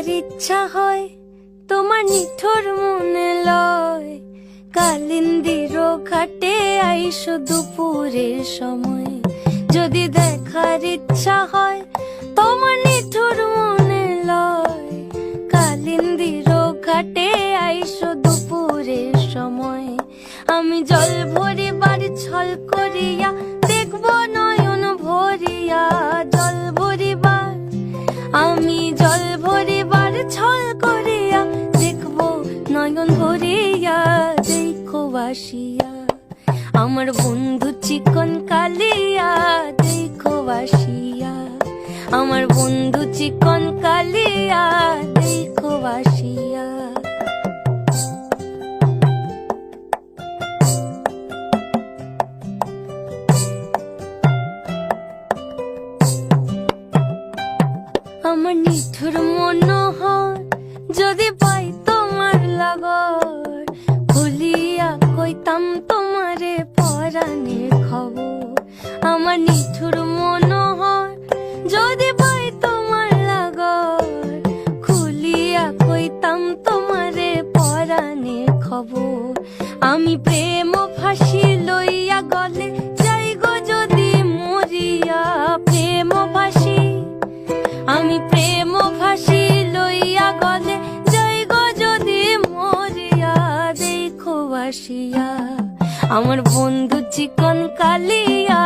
দেখার ইচ্ছা হয় তোমার নিঠুর মনে লয়। কালিন্দির ঘাটে আইসো দুপুরের সময়, যদি দেখার ইচ্ছা হয় তোমার নিঠুর মনে লয়। কালিন্দির ঘাটে আইসো দুপুরের সময়, আমি জল ভরিবার ছল করিয়া দেখব নয়ন ভরিয়া। জল ভরিবার আমি জল ভরিবার ছল করিয়া দেখব নয়ন ভরিয়া। দেখো বাসিয়া আমার বন্ধু চিকন কালিয়া, দেখো বাসিয়া আমার বন্ধু চিকন কালিয়া, দেখো বাসিয়া। আমার নিঠুর মনোহর যদি পাই তোমার লাগর, খুলিয়া কইতাম তোমারে পরাণের খবর। আমার নিঠুর মনোহর যদি পাই তোমার লাগর, খুলিয়া কইতাম তোমারে পরাণের খবর। আমি প্রেম ফাঁসি লইয়া গলে যাই গো যদি মরিয়া। প্রেম ফাঁসি আমি প্রেম ফাঁসি লইয়া গলে যাই গো যদি মরিয়া। দেখো বাসিয়া আমার বন্ধু চিকন কালিয়া,